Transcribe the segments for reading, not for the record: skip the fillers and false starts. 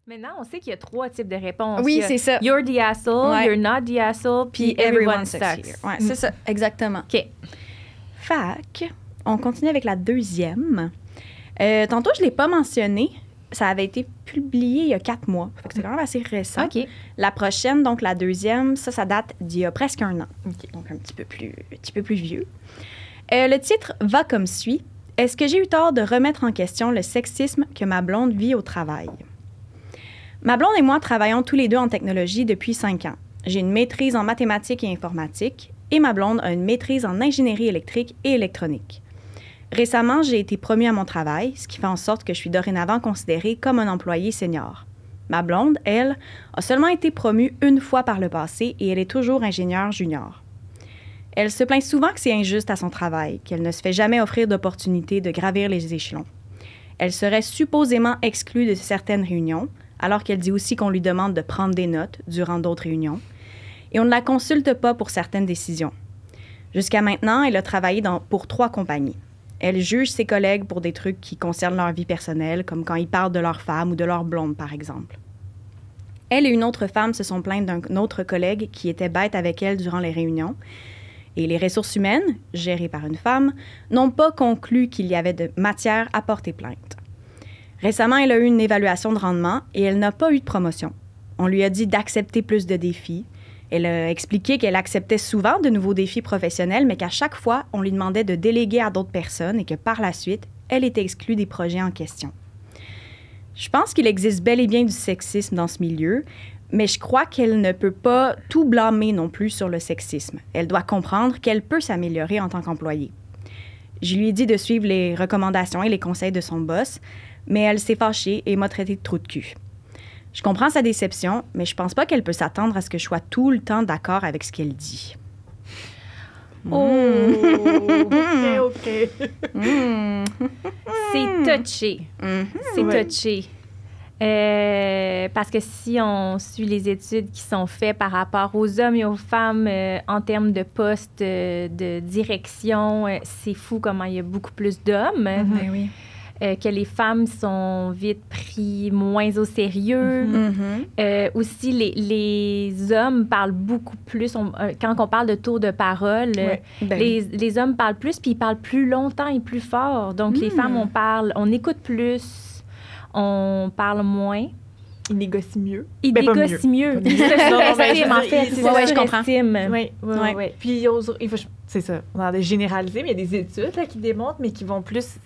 Maintenant, on sait qu'il y a 3 types de réponses. Oui, c'est ça. You're the asshole, you're not the asshole, puis everyone sucks. Ouais, c'est ça, exactement. OK. Fac, on continue avec la deuxième. Tantôt, je ne l'ai pas mentionné. Ça avait été publié il y a 4 mois. Fait que c'est quand même assez récent. OK. La prochaine, donc la deuxième, ça date d'il y a presque 1 an. Donc un petit peu plus vieux. Le titre va comme suit. Est-ce que j'ai eu tort de remettre en question le sexisme que ma blonde vit au travail? Ma blonde et moi travaillons tous les deux en technologie depuis 5 ans. J'ai une maîtrise en mathématiques et informatique et ma blonde a une maîtrise en ingénierie électrique et électronique. Récemment, j'ai été promue à mon travail, ce qui fait en sorte que je suis dorénavant considérée comme un employé senior. Ma blonde, elle, a seulement été promue 1 fois par le passé et elle est toujours ingénieure junior. Elle se plaint souvent que c'est injuste à son travail, qu'elle ne se fait jamais offrir d'opportunité de gravir les échelons. Elle serait supposément exclue de certaines réunions, alors qu'elle dit aussi qu'on lui demande de prendre des notes durant d'autres réunions, et on ne la consulte pas pour certaines décisions. Jusqu'à maintenant, elle a travaillé pour 3 compagnies. Elle juge ses collègues pour des trucs qui concernent leur vie personnelle, comme quand ils parlent de leur femme ou de leur blonde, par exemple. Elle et une autre femme se sont plaintes d'un autre collègue qui était bête avec elle durant les réunions, et les ressources humaines, gérées par une femme, n'ont pas conclu qu'il y avait de matière à porter plainte. Récemment, elle a eu une évaluation de rendement et elle n'a pas eu de promotion. On lui a dit d'accepter plus de défis. Elle a expliqué qu'elle acceptait souvent de nouveaux défis professionnels, mais qu'à chaque fois, on lui demandait de déléguer à d'autres personnes et que par la suite, elle était exclue des projets en question. Je pense qu'il existe bel et bien du sexisme dans ce milieu, mais je crois qu'elle ne peut pas tout blâmer non plus sur le sexisme. Elle doit comprendre qu'elle peut s'améliorer en tant qu'employée. Je lui ai dit de suivre les recommandations et les conseils de son boss, mais elle s'est fâchée et m'a traité de trou de cul. Je comprends sa déception, mais je pense pas qu'elle peut s'attendre à ce que je sois tout le temps d'accord avec ce qu'elle dit. Oh! OK. C'est touché. C'est touché. Parce que si on suit les études qui sont faites par rapport aux hommes et aux femmes en termes de postes de direction, c'est fou comment il y a beaucoup plus d'hommes. Ben oui. Que les femmes sont vite pris moins au sérieux. Aussi, les hommes parlent beaucoup plus. Quand on parle de tour de parole, les hommes parlent plus, puis ils parlent plus longtemps et plus fort. Donc, les femmes, on écoute plus, on parle moins. Ils négocient mieux. Ils négocient mieux. Ils se surestiment, en fait. Oui, je comprends. Oui. Puis, c'est ça. On a généralisé, mais il y a des études là, qui démontrent, mais qui vont plus...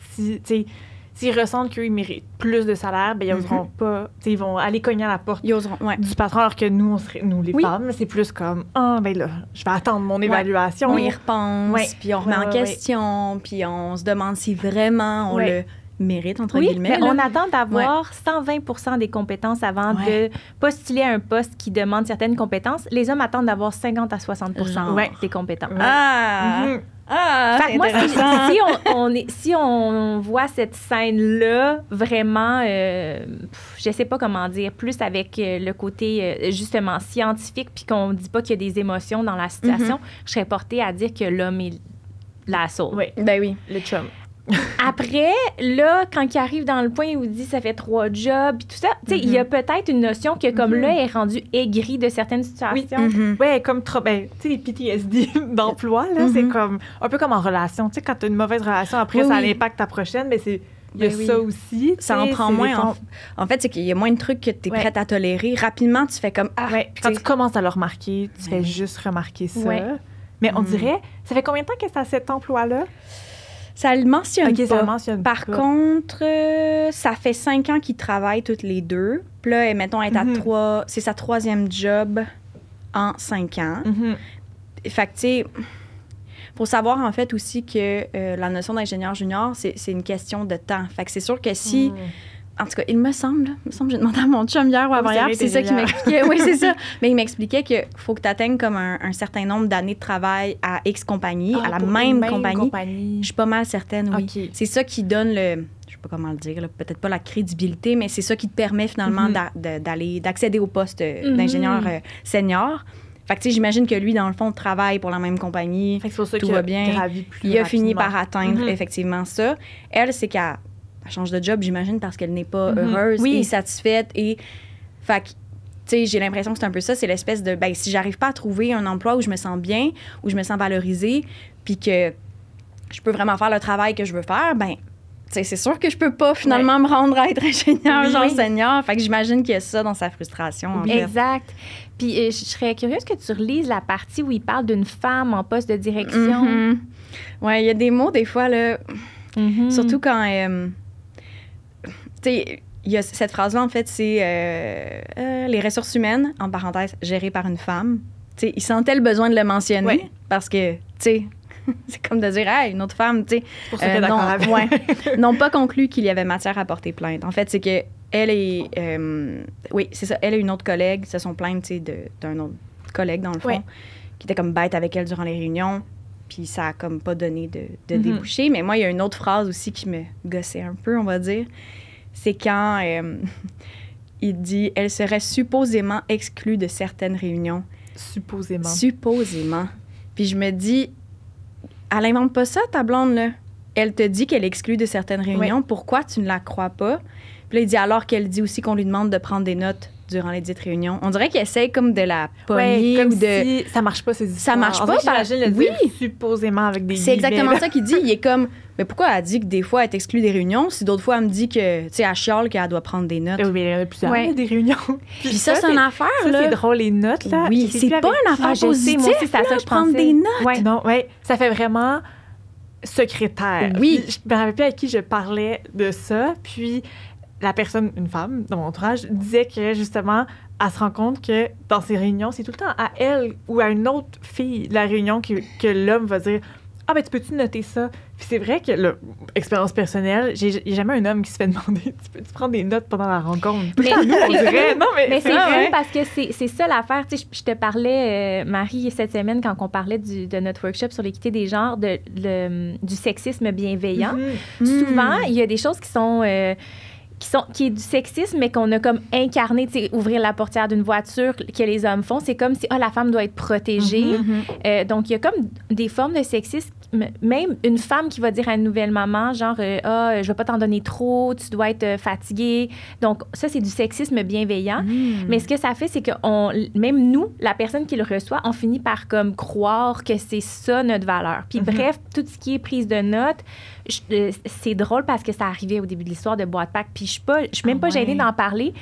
S'ils ressentent qu'ils méritent plus de salaire, ben ils n'oseront pas. Ils vont aller cogner à la porte du patron, alors que nous, les femmes, c'est plus comme ben là, je vais attendre mon évaluation. On y repense, puis on remet en question, puis on se demande si vraiment on le mérite, entre guillemets. Mais on attend d'avoir 120 des compétences avant de postuler à un poste qui demande certaines compétences. Les hommes attendent d'avoir 50 à 60 des compétences. Fait moi, si on voit cette scène-là, vraiment, je sais pas comment dire, plus avec le côté, justement, scientifique, puis qu'on dit pas qu'il y a des émotions dans la situation, je serais portée à dire que l'homme est l'assaut. Oui, ben oui. Le chum. Après, là, quand il arrive dans le point où il dit ça fait 3 jobs et tout ça, tu sais, il y a peut-être une notion que comme là, elle est rendue aigrie de certaines situations. Oui, comme trop. Tu sais, les PTSD d'emploi, là, c'est comme un peu comme en relation. Tu sais, quand tu as une mauvaise relation, après, ça impacte ta prochaine, mais c'est. Il y a ça aussi. Ça en prend moins. En fait, c'est qu'il y a moins de trucs que tu es prête à tolérer. Rapidement, tu fais comme Puis quand tu commences à le remarquer, tu fais juste remarquer ça. Mais on dirait. Ça fait combien de temps que c'est à cet emploi-là? Ça le mentionne pas. Ça le mentionne Par contre, ça fait 5 ans qu'ils travaillent toutes les deux. Puis là, mettons, elle est c'est sa 3e job en 5 ans. Fait que, tu sais, faut savoir, en fait, aussi que la notion d'ingénieur junior, c'est une question de temps. Fait que c'est sûr que si... En tout cas, il me semble que j'ai demandé à mon chum hier ou avant-hier, c'est ça qu'il m'expliquait. Oui, c'est ça. Mais il m'expliquait qu'il faut que tu atteignes comme un certain nombre d'années de travail à X compagnie, à la même compagnie. Je suis pas mal certaine, oui. Okay. C'est ça qui donne je sais pas comment le dire, peut-être pas la crédibilité, mais c'est ça qui te permet finalement d'accéder au poste d'ingénieur senior. Fait que, tu sais, j'imagine que lui, dans le fond, travaille pour la même compagnie. Fait que c'est pour ça tout va bien. Il a fini par atteindre effectivement ça. Elle, c'est qu'elle change de job, j'imagine, parce qu'elle n'est pas heureuse et satisfaite. Et Fait que, tu sais, j'ai l'impression que c'est un peu ça, c'est l'espèce de, ben, si j'arrive pas à trouver un emploi où je me sens bien, où je me sens valorisée, puis que je peux vraiment faire le travail que je veux faire, ben, tu sais, c'est sûr que je peux pas finalement me rendre à être ingénieur, genre senior. Fait que j'imagine qu'il y a ça dans sa frustration. En fait. Exact. Puis je serais curieuse que tu relises la partie où il parle d'une femme en poste de direction. Ouais, il y a des mots, des fois, là, surtout quand, tu sais, il y a cette phrase-là, en fait, c'est les ressources humaines, en parenthèse, gérées par une femme. Tu sais, il sentait le besoin de le mentionner parce que, tu sais, c'est comme de dire, hey, une autre femme, tu sais. C'est pour ça qu'elle est d'accord avec. n'ont pas conclu qu'il y avait matière à porter plainte. En fait, c'est que elle est, oui, c'est ça, elle et une autre collègue se sont plaintes, tu sais, d'un autre collègue, dans le fond, qui était comme bête avec elle durant les réunions. Puis ça a comme pas donné de débouché. Mais moi, il y a une autre phrase aussi qui me gossait un peu, on va dire. C'est quand il dit « Elle serait supposément exclue de certaines réunions. » Supposément. Supposément. Puis je me dis, elle invente pas ça, ta blonde, là. Elle te dit qu'elle est exclue de certaines réunions. Pourquoi tu ne la crois pas? Puis là, il dit alors qu'elle dit aussi qu'on lui demande de prendre des notes durant les dites réunions. On dirait qu'il essaie comme de la pogner comme ou de... si ça marche pas, ces histoires. Ça marche pas. J'imagine le dire supposément avec des C'est exactement guillemets. ça qu'il dit. Il est comme, mais pourquoi elle dit que des fois elle est exclue des réunions si d'autres fois elle me dit que, tu sais, elle chiale qu'elle doit prendre des notes? Oui, mais il y en a plusieurs, des réunions. Puis ça, c'est une affaire, ça, là. c'est drôle, les notes, là. Oui, c'est pas une affaire positive, moi aussi, c'est à ça que je prendre pensais. des notes. Non, ça fait vraiment secrétaire. Oui. Puis, je me rappelle plus à qui je parlais de ça, puis la personne, une femme dans mon entourage, disait que, justement, elle se rend compte que dans ces réunions, c'est tout le temps à elle ou à une autre fille de la réunion que l'homme va dire « Ah, ben tu peux-tu noter ça? » Puis c'est vrai que, là, expérience personnelle, j'ai jamais un homme qui se fait demander « Tu peux-tu prendre des notes pendant la rencontre? » Mais nous, on dirait. Non, mais c'est vrai, fou parce que c'est ça l'affaire. Tu sais, je te parlais, Marie, cette semaine, quand on parlait de notre workshop sur l'équité des genres, du sexisme bienveillant. Souvent, il y a des choses qui est du sexisme, mais qu'on a comme incarné, tu sais, ouvrir la portière d'une voiture que les hommes font. C'est comme si, la femme doit être protégée. Donc, il y a comme des formes de sexisme. Même une femme qui va dire à une nouvelle maman, genre, je vais pas t'en donner trop, tu dois être fatiguée. Donc, ça, c'est du sexisme bienveillant. Mais ce que ça fait, c'est que même nous, la personne qui le reçoit, on finit par comme croire que c'est ça notre valeur. Puis bref, tout ce qui est prise de notes, c'est drôle parce que ça arrivait au début de l'histoire de Boîte Pack. Puis je suis même pas gênée d'en parler.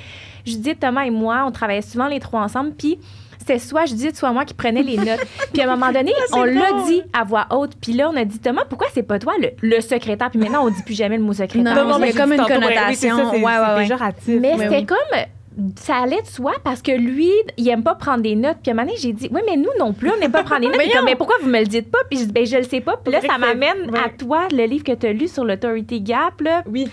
Judith, Thomas et moi, on travaillait souvent les trois ensemble. Puis c'était soit Judith, soit moi qui prenais les notes. Puis à un moment donné, on l'a dit à voix haute. Puis là, on a dit, Thomas, pourquoi c'est pas toi le secrétaire? Puis maintenant, on dit plus jamais le mot secrétaire. Non, mais il y a comme une connotation. C'est péjoratif. Mais c'était comme... Ça allait de soi parce que lui, il aime pas prendre des notes. Puis à un moment donné, j'ai dit, oui, mais nous non plus, on n'aime pas prendre des notes. Puis comme, mais pourquoi vous me le dites pas? Puis je dis, ben, je le sais pas. Puis là, ça m'amène à toi, le livre que tu as lu sur l'authority gap. Là. Oui.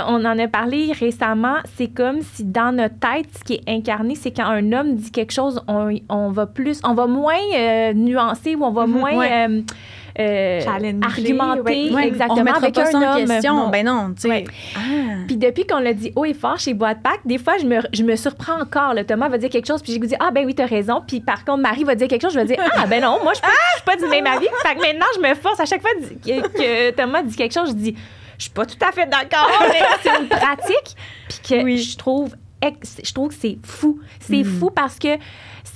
On en a parlé récemment. C'est comme si dans notre tête, ce qui est incarné, c'est quand un homme dit quelque chose, on va moins nuancer ou on va moins... argumenter exactement on mettra avec pas un ça en homme. question. Non. Ben non, tu sais. Puis depuis qu'on l'a dit haut et fort chez Boîte Pack, des fois, je me surprends encore. Là. Thomas va dire quelque chose, puis j'ai dit, ben oui, t'as raison. Puis par contre, Marie va dire quelque chose, je vais dire, ben non, moi, je suis pas du même avis. Fait que maintenant, je me force à chaque fois que Thomas dit quelque chose, je dis, je suis pas tout à fait d'accord, mais c'est une pratique. Puis que je trouve que c'est fou. C'est fou parce que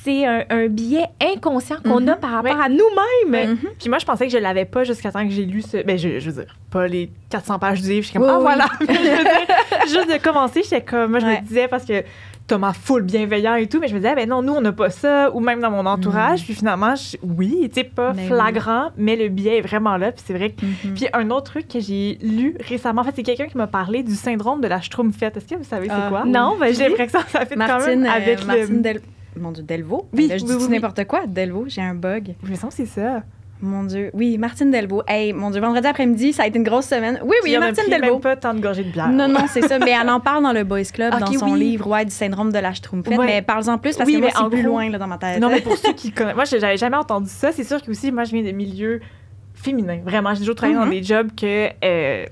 c'est un biais inconscient qu'on a par rapport à nous-mêmes. Puis moi, je pensais que je l'avais pas jusqu'à temps que j'ai lu ce... Ben, je veux dire, pas les 400 pages du livre. Je suis comme, voilà! Mais je veux dire, juste de commencer, j'étais comme... Moi, je me disais, parce que Thomas full bienveillant et tout, mais je me disais, ben non, nous, on n'a pas ça, ou même dans mon entourage. Puis finalement, oui, tu sais, pas flagrant, mais le biais est vraiment là. Puis c'est vrai que... Puis un autre truc que j'ai lu récemment, en fait, c'est quelqu'un qui m'a parlé du syndrome de la Schtroumpfette. Est-ce que vous savez c'est quoi? Non, j'ai l'impression que ça fait quand même avec Martine Mon Dieu, Delvaux? Oui, là, je dis n'importe quoi. Delvaux, j'ai un bug. Je me sens que c'est ça. Mon Dieu. Oui, Martine Delvaux. Hey, mon Dieu, vendredi après-midi, ça a été une grosse semaine. Oui, Martine Delvaux. Même pas tant de gorgées de bière. Non, c'est ça. Mais elle en parle dans le Boys Club, dans son livre, du syndrome de la Schtroumpfette. Mais parle-en plus parce que moi, c'est plus loin là, dans ma tête. Non, mais pour ceux qui connaissent... Moi, j'avais jamais entendu ça. C'est sûr que aussi, moi, je viens de milieux féminins. Vraiment, j'ai toujours travaillé dans des jobs que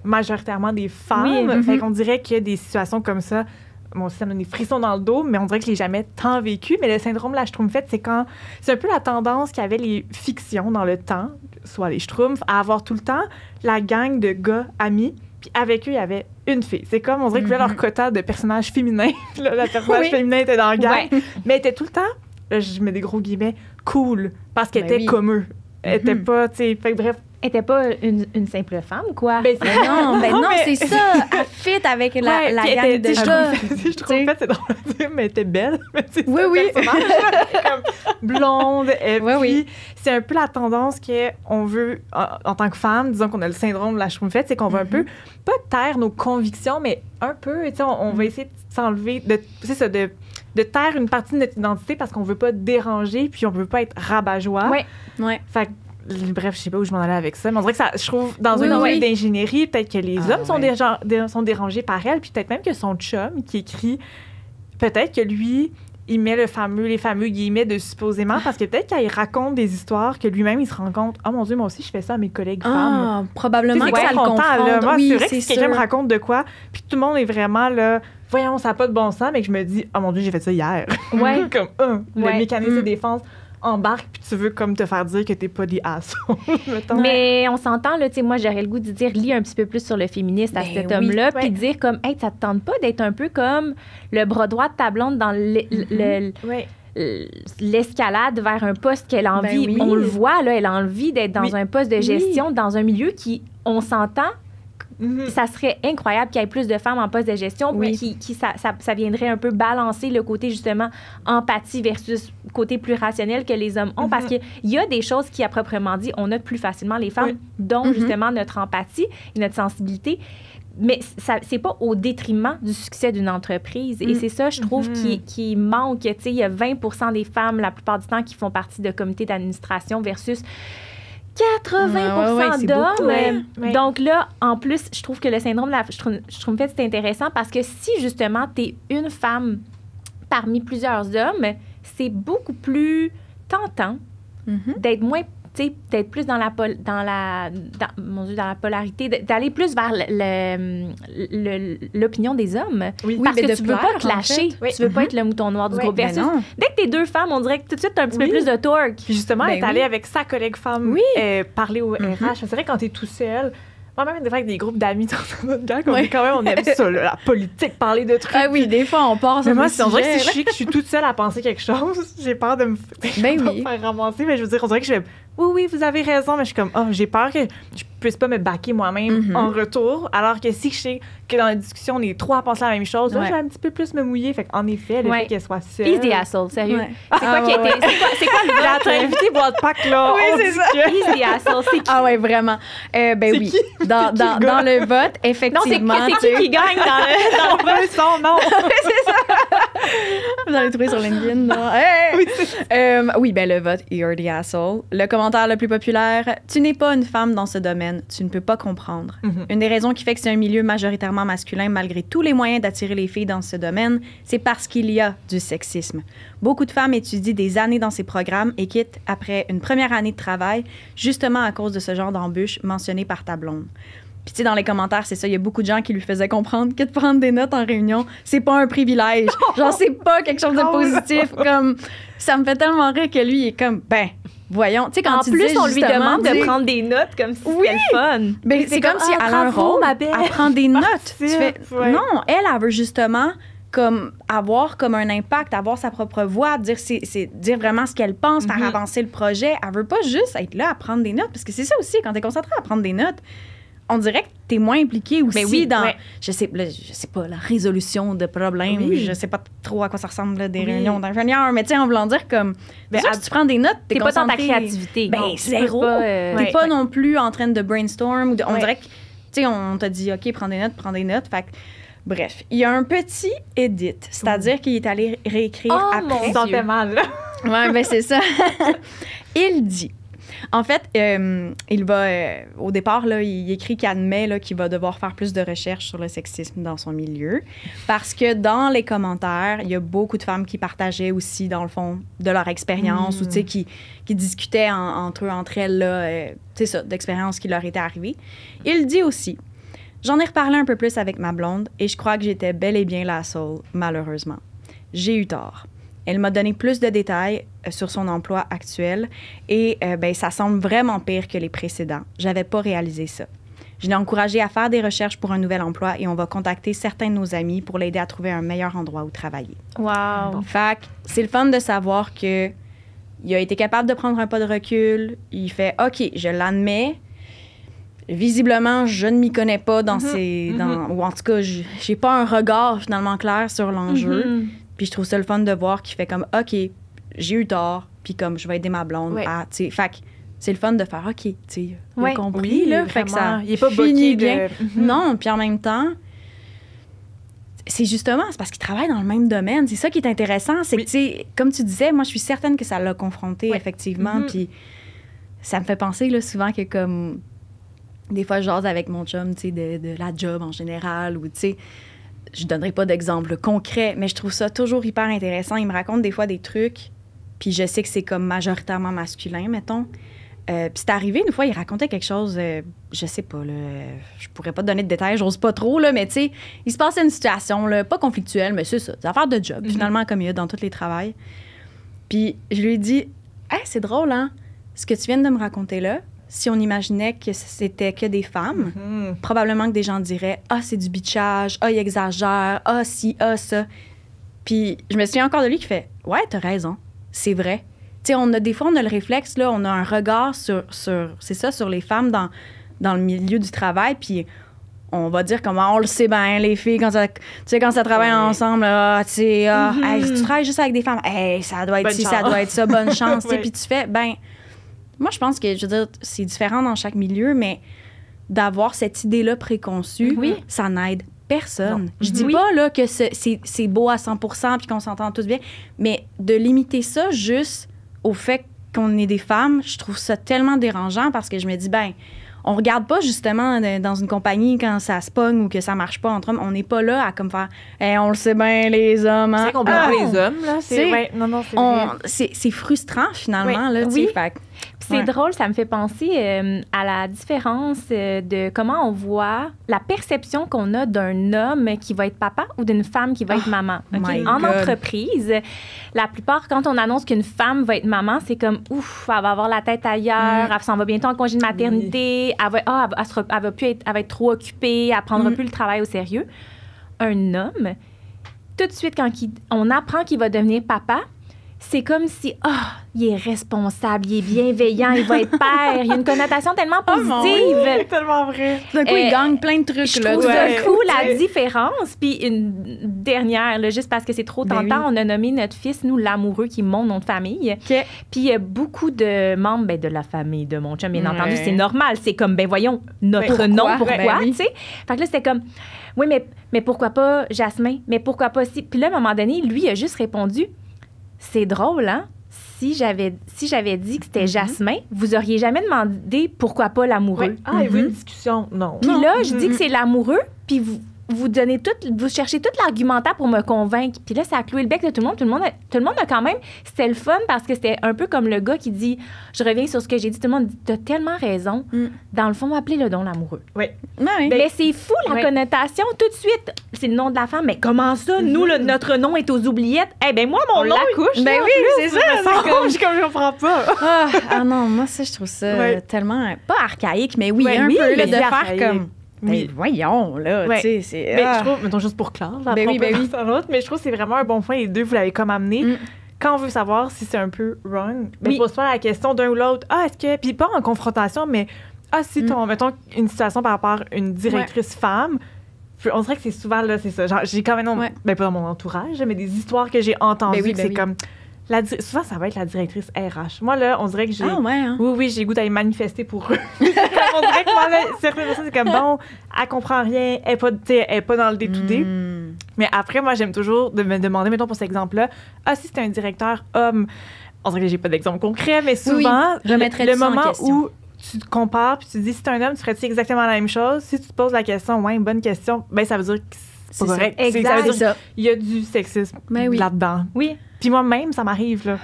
majoritairement des femmes. Fait qu'on dirait qu'il y a des situations comme ça. Moi aussi, ça me donne des frissons dans le dos, mais on dirait que je l'ai jamais tant vécu. Mais le syndrome de la Schtroumpfette, c'est quand... C'est un peu la tendance qu'avaient les fictions dans le temps, soit les Schtroumpfs, à avoir tout le temps la gang de gars amis Puis avec eux, il y avait une fille. C'est comme, on dirait qu'ils avaient leur quota de personnages féminins. Là, la personnage féminin était dans la gang. Mais elle était tout le temps, là, je mets des gros guillemets, cool, parce qu'elle était comme eux. Elle était pas, tu sais, fait que bref. Elle était pas une simple femme, quoi. Ben non, c'est ça. Elle fit avec la gang de gars. Je trouve que c'est drôle, mais elle était belle. Mais oui. Comme blonde, et puis c'est un peu la tendance qu'on veut, en tant que femme, disons qu'on a le syndrome de la schtroumpfette, c'est qu'on veut un peu, pas taire nos convictions, mais un peu, tu sais, on va essayer de s'enlever, de taire une partie de notre identité parce qu'on veut pas déranger, puis on veut pas être rabat-joie. Ouais. Fait que, bref, je sais pas où je m'en allais avec ça, mais on dirait que ça, je trouve, dans un milieu d'ingénierie, peut-être que les hommes sont dérangés par elle, puis peut-être même que son chum qui écrit, peut-être que lui, il met les fameux guillemets de supposément, parce que peut-être qu'il raconte des histoires que lui-même, il se rend compte, oh mon Dieu, moi aussi, je fais ça à mes collègues femmes. Probablement que ça le confronte. Moi, oui, c'est vrai que si quelqu'un me raconte de quoi, puis tout le monde est vraiment là, voyons, ça n'a pas de bon sens, mais que je me dis, oh mon Dieu, j'ai fait ça hier. Comme, le mécanisme de défense embarque, puis tu veux comme te faire dire que t'es pas des assholes. Mais on s'entend, là, tu sais, moi, j'aurais le goût de dire, lis un petit peu plus sur le féministe à cet homme-là, puis dire comme, hey, ça te tente pas d'être un peu comme le bras droit de ta blonde dans l'escalade vers un poste qu'elle a envie. On le voit, là, elle a envie d'être dans un poste de gestion, dans un milieu qui, on s'entend, ça serait incroyable qu'il y ait plus de femmes en poste de gestion, ça viendrait un peu balancer le côté, justement, empathie versus côté plus rationnel que les hommes ont, parce qu'il y a des choses qui, à proprement dit, on a plus facilement les femmes, dont, justement, notre empathie et notre sensibilité. Mais c'est pas au détriment du succès d'une entreprise. Et c'est ça, je trouve, qui manque. Tu sais, il y a 20% des femmes, la plupart du temps, qui font partie de comités d'administration versus 80% d'hommes. Donc là, en plus, je trouve que le syndrome de la schtroumpfette, c'est intéressant parce que si, justement, tu es une femme parmi plusieurs hommes, c'est beaucoup plus tentant d'être moins, tu sais, d'être plus dans la polarité, d'aller plus vers l'opinion des hommes. Parce que tu veux pas clasher. Tu veux pas être le mouton noir du groupe. Versus, dès que t'es deux femmes, on dirait que tout de suite, t'as un petit peu plus de torque. Puis justement, elle est allée avec sa collègue femme parler au RH. C'est vrai, quand t'es tout seul... Moi-même, des fois, avec des groupes d'amis dans notre gang, on aime ça, la politique, parler de trucs. Ah oui, des fois, on part sur moi, on dirait que si je suis toute seule à penser quelque chose, j'ai peur de me faire ramasser. Mais je veux dire, on dirait que je fais oui, vous avez raison, mais je suis comme, j'ai peur que je puisse pas me baquer moi-même en retour. Alors que si je sais que dans la discussion, on est trois à penser la même chose, là, je vais un petit peu plus me mouiller. Fait qu'en effet, le fait qu'elle soit seule. Easy asshole, sérieux. C'est quoi qui était. C'est quoi le vote? J'ai invité Boîte-Pack, là. Oui, c'est ça. Easy asshole, c'est qui? Ah ouais, vraiment. Oui. Dans le vote, effectivement. Non, c'est qui gagne dans le vote? Son nom. C'est ça. Vous allez trouver sur LinkedIn, non? Oui, le vote, you're the asshole. Le commentaire le plus populaire, tu n'es pas une femme dans ce domaine, tu ne peux pas comprendre. Une des raisons qui fait que c'est un milieu majoritairement masculin, malgré tous les moyens d'attirer les filles dans ce domaine, c'est parce qu'il y a du sexisme. Beaucoup de femmes étudient des années dans ces programmes et quittent après une première année de travail, justement à cause de ce genre d'embûche mentionné par ta blonde. Puis, tu sais, dans les commentaires, c'est ça, il y a beaucoup de gens qui lui faisaient comprendre que de prendre des notes en réunion, c'est pas un privilège. Genre, c'est pas quelque chose de positif. Comme, ça me fait tellement rire que lui, il est comme, voyons. Tu sais, quand en plus, on lui demande de prendre des notes comme si c'était le fun. Ben, c'est comme si elle a un rôle, elle prend des notes. Tu fais, non, elle veut justement comme avoir comme un impact, avoir sa propre voix, dire vraiment ce qu'elle pense, faire avancer le projet. Elle veut pas juste être là à prendre des notes, parce que c'est ça aussi, quand t'es concentré à prendre des notes, on dirait que t'es moins impliqué aussi dans, je sais pas, la résolution de problèmes. Je sais pas trop à quoi ça ressemble, là, des réunions d'ingénieurs, mais tu sais, en voulant dire comme, tu prends des notes, t'es pas dans ta créativité. Zéro. T'es pas non plus en train de brainstorm. On dirait que, tu sais, on t'a dit, OK, prends des notes. Fait que, bref, il y a un petit edit, c'est-à-dire qu'il est allé réécrire après. Ça fait mal, là. Ouais, c'est ça. Il dit... En fait, il va, au départ, là, il écrit qu'il admet là, qu'il va devoir faire plus de recherches sur le sexisme dans son milieu, parce que dans les commentaires, il y a beaucoup de femmes qui partageaient aussi, dans le fond, de leur expérience, ou tu sais, qui discutaient entre elles, là, c'est ça, d'expériences qui leur étaient arrivées. Il dit aussi, j'en ai reparlé un peu plus avec ma blonde, et je crois que j'étais bel et bien l'asshole, malheureusement. J'ai eu tort. Elle m'a donné plus de détails sur son emploi actuel et ça semble vraiment pire que les précédents. J'avais pas réalisé ça. Je l'ai encouragé à faire des recherches pour un nouvel emploi et on va contacter certains de nos amis pour l'aider à trouver un meilleur endroit où travailler. Wow! Fait que c'est le fun de savoir que il a été capable de prendre un pas de recul. Il fait « OK, je l'admets. Visiblement, je ne m'y connais pas dans ces... ou en tout cas, j'ai pas un regard finalement clair sur l'enjeu. Puis je trouve ça le fun de voir qu'il fait comme « OK, j'ai eu tort. Puis comme je vais aider ma blonde à... » Fait que c'est le fun de faire « OK, tu sais, il a compris. Oui, là, fait que ça il est pas finit bloqué bien. Non, puis en même temps, c'est parce qu'il travaille dans le même domaine. C'est ça qui est intéressant. C'est que, tu sais, comme tu disais, moi, je suis certaine que ça l'a confronté, effectivement. Puis ça me fait penser, là, souvent que comme... Des fois, je jase avec mon chum, tu sais, de la job en général, ou, tu sais, je donnerai pas d'exemple concret, mais je trouve ça toujours hyper intéressant. Il me raconte des fois des trucs, puis je sais que c'est comme majoritairement masculin, mettons. Puis c'est arrivé, une fois, il racontait quelque chose, je sais pas, là, je pourrais pas te donner de détails, j'ose pas trop, là, mais tu sais, il se passait une situation, là, pas conflictuelle, mais c'est ça, des affaires de job, finalement, comme il y a dans tous les travails. Puis je lui ai dit, « Hey, c'est drôle, hein, ce que tu viens de me raconter là, si on imaginait que c'était que des femmes, probablement que des gens diraient « Ah, c'est du bitchage, ah, il exagère, ah, si, ah, ça. » Puis je me souviens encore de lui qui fait « Ouais, t'as raison, c'est vrai. » Tu sais, des fois, on a le réflexe, là, on a un regard sur les femmes dans le milieu du travail, puis on va dire comment on le sait bien, les filles, quand ça travaille ensemble, tu sais, hey, si tu travailles juste avec des femmes, hey, ça doit être ça doit être ça, bonne chance. Puis tu fais, moi, je pense que, je veux dire, c'est différent dans chaque milieu, mais d'avoir cette idée-là préconçue, ça n'aide personne. Non. Je dis pas là, que c'est beau à 100% puis qu'on s'entend tous bien, mais de limiter ça juste au fait qu'on est des femmes, je trouve ça tellement dérangeant parce que je me dis, on regarde pas justement dans une compagnie quand ça se pogne ou que ça marche pas entre hommes. On n'est pas là à comme faire hey, on le sait bien, les hommes. Hein? C'est qu'on blâme les hommes, là. C'est frustrant, finalement. Là, c'est drôle, ça me fait penser à la différence de comment on voit la perception qu'on a d'un homme qui va être papa ou d'une femme qui va être maman. Okay? En entreprise, la plupart, quand on annonce qu'une femme va être maman, c'est comme ouf, elle va avoir la tête ailleurs, elle s'en va bientôt en congé de maternité, elle va être trop occupée, elle prendra plus le travail au sérieux. Un homme, tout de suite, quand on apprend qu'il va devenir papa, c'est comme si, il est responsable, il est bienveillant, il va être père. Il y a une connotation tellement positive. C'est tellement vrai. D'un coup, il gagne plein de trucs. Je trouve ça cool, la différence. Puis une dernière, là, juste parce que c'est trop tentant, on a nommé notre fils, nous, l'amoureux, qui est mon nom de famille. Puis il y a beaucoup de membres de la famille de mon chum, bien entendu, c'est normal. C'est comme, voyons, notre nom, pourquoi, tu sais? Fait que là, c'était comme, oui, mais pourquoi pas Jasmin? Mais pourquoi pas si? Puis là, à un moment donné, lui, il a juste répondu, c'est drôle, hein? Si j'avais dit que c'était Jasmin, vous auriez jamais demandé pourquoi pas l'amoureux. Il veut une discussion. Non. Puis là, je dis que c'est l'amoureux, puis vous cherchez tout l'argumentaire pour me convaincre. Puis là, ça a cloué le bec de tout le monde. Tout le monde a quand même... C'était le fun parce que c'était un peu comme le gars qui dit... Je reviens sur ce que j'ai dit. Tout le monde dit, t'as tellement raison. Dans le fond, appelez-le don l'amoureux. Oui. Mais c'est fou, la connotation. Tout de suite, c'est le nom de la femme. Mais comment ça? Nous, notre nom est aux oubliettes. Moi, mon nom... la couche. C'est ça. Je comprends pas. Non, moi, ça, je trouve ça tellement... Pas archaïque, mais un peu de faire archaïque. Comme... Mais voyons, là, tu sais, c'est... Mais je trouve, mettons juste pour clore, mais je trouve que c'est vraiment un bon point, les deux, vous l'avez comme amené. Quand on veut savoir si c'est un peu wrong, pose pas la question d'un ou l'autre, est-ce que... Puis pas en confrontation, mais, si mettons, une situation par rapport à une directrice femme, on dirait que c'est souvent, là, c'est ça. Genre, j'ai quand même, pas dans mon entourage, mais des histoires que j'ai entendues, c'est comme... souvent, ça va être la directrice RH. Moi, là, on dirait que j'ai... Oui, j'ai le goût d'aller manifester pour eux. On dirait que moi, là, certaines personnes, c'est comme, elle comprend rien, elle est pas dans le day-to-day. Mais après, moi, j'aime toujours de me demander, mettons, pour cet exemple-là, si c'est un directeur homme, on dirait que j'ai pas d'exemple concret, mais souvent, le moment où tu te compares puis tu te dis, si c'est un homme, tu ferais-tu exactement la même chose? Si tu te poses la question, bonne question, ça veut dire que c'est pas correct. Exact. Ça veut dire qu'il y a du sexisme là-dedans. Oui. Puis moi-même, ça m'arrive, là.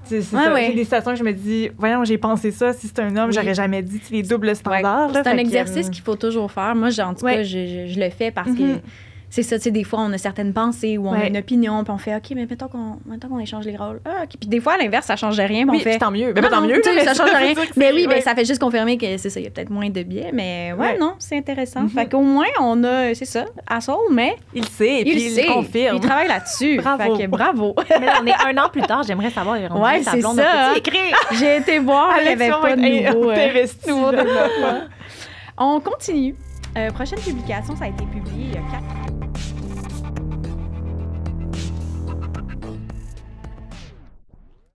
C'est ça. J'ai des situations que je me dis, voyons, j'ai pensé ça. Si c'est un homme, j'aurais jamais dit les doubles standards. C'est un exercice qu'il faut toujours faire. Moi, en tout cas, je le fais parce que c'est ça, tu sais, des fois, on a certaines pensées ou on a une opinion, puis on fait, OK, mais mettons qu'on échange les rôles. Ah, OK. Puis des fois, à l'inverse, ça change rien, puis on fait... tant mieux. Mais tant mieux. Ça change rien. Mais oui, mais ça fait juste confirmer que c'est ça, il y a peut-être moins de biais, mais non, c'est intéressant. Fait qu'au moins, on a, c'est ça, Asshole, mais... Il sait, et puis il confirme. Il travaille là-dessus. Bravo. Fait que bravo. Mais on est 1 an plus tard, j'aimerais savoir, ouais, c'est ça. J'ai été voir, il n'y avait pas de nouveau développement. On continue. Prochaine publication, ça a été publié il y a 4 ans.